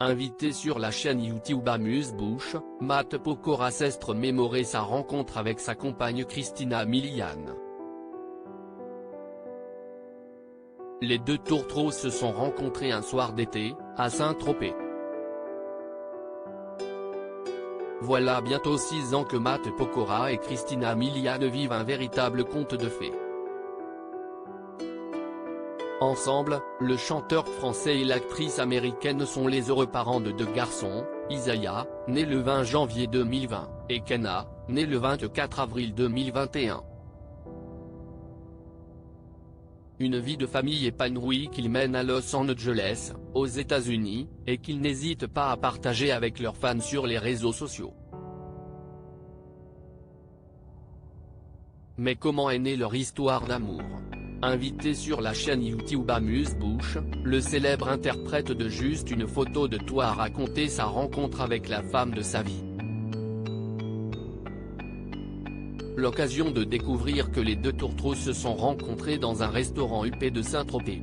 Invité sur la chaîne YouTube Amuse-Bouche, Matt Pokora s'est mémoré sa rencontre avec sa compagne Christina Milian. Les deux tourtereaux se sont rencontrés un soir d'été, à Saint-Tropez. Voilà bientôt 6 ans que Matt Pokora et Christina Milian vivent un véritable conte de fées. Ensemble, le chanteur français et l'actrice américaine sont les heureux parents de 2 garçons, Isaiah, né le 20 janvier 2020, et Kenna, né le 24 avril 2021. Une vie de famille épanouie qu'ils mènent à Los Angeles, aux États-Unis, et qu'ils n'hésitent pas à partager avec leurs fans sur les réseaux sociaux. Mais comment est née leur histoire d'amour ? Invité sur la chaîne YouTube Amuse-Bouche, le célèbre interprète de Juste une photo de toi a raconté sa rencontre avec la femme de sa vie. L'occasion de découvrir que les deux tourtereaux se sont rencontrés dans un restaurant huppé de Saint-Tropez.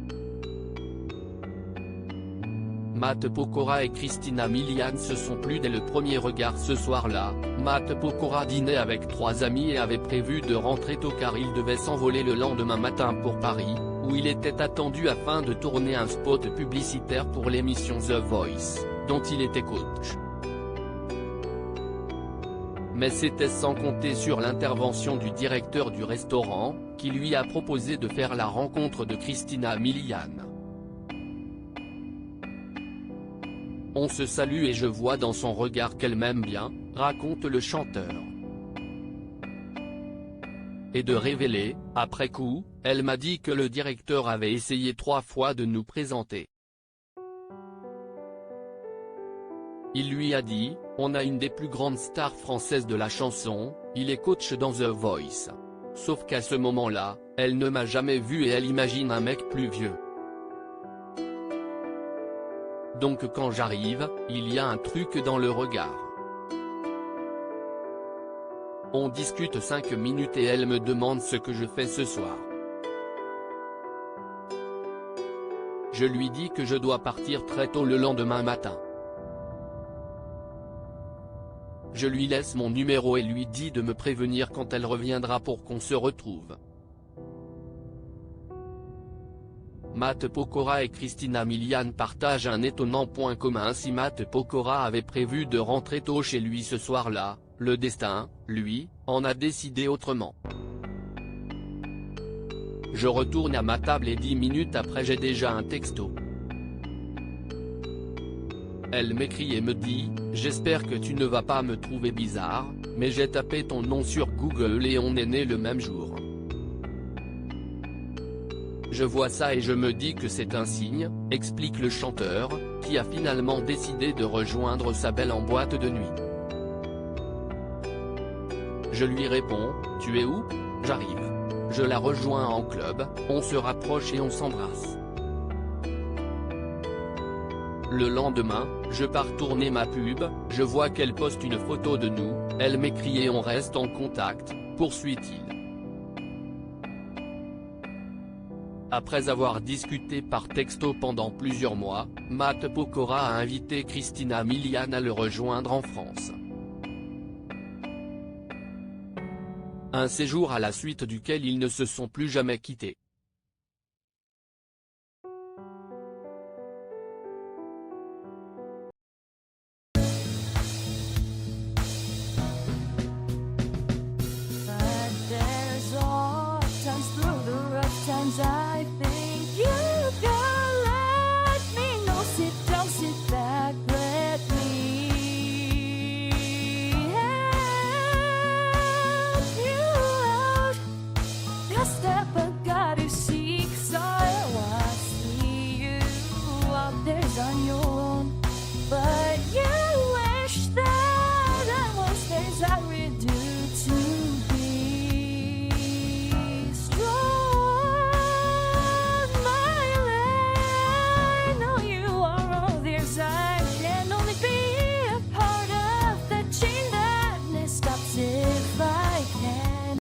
Matt Pokora et Christina Milian se sont plu dès le premier regard ce soir-là. Matt Pokora dînait avec 3 amis et avait prévu de rentrer tôt car il devait s'envoler le lendemain matin pour Paris, où il était attendu afin de tourner un spot publicitaire pour l'émission The Voice, dont il était coach. Mais c'était sans compter sur l'intervention du directeur du restaurant, qui lui a proposé de faire la rencontre de Christina Milian. On se salue et je vois dans son regard qu'elle m'aime bien, raconte le chanteur. Et de révéler, après coup, elle m'a dit que le directeur avait essayé 3 fois de nous présenter. Il lui a dit, on a une des plus grandes stars françaises de la chanson, il est coach dans The Voice. Sauf qu'à ce moment-là, elle ne m'a jamais vu et elle imagine un mec plus vieux. Donc quand j'arrive, il y a un truc dans le regard. On discute 5 minutes et elle me demande ce que je fais ce soir. Je lui dis que je dois partir très tôt le lendemain matin. Je lui laisse mon numéro et lui dis de me prévenir quand elle reviendra pour qu'on se retrouve. Matt Pokora et Christina Milian partagent un étonnant point commun. Si Matt Pokora avait prévu de rentrer tôt chez lui ce soir-là, le destin, lui, en a décidé autrement. Je retourne à ma table et 10 minutes après j'ai déjà un texto. Elle m'écrit et me dit, j'espère que tu ne vas pas me trouver bizarre, mais j'ai tapé ton nom sur Google et on est né le même jour. Je vois ça et je me dis que c'est un signe, explique le chanteur, qui a finalement décidé de rejoindre sa belle en boîte de nuit. Je lui réponds, tu es où ? J'arrive. Je la rejoins en club, on se rapproche et on s'embrasse. Le lendemain, je pars tourner ma pub, je vois qu'elle poste une photo de nous, elle m'écrit et on reste en contact, poursuit-il. Après avoir discuté par texto pendant plusieurs mois, Matt Pokora a invité Christina Milian à le rejoindre en France. Un séjour à la suite duquel ils ne se sont plus jamais quittés.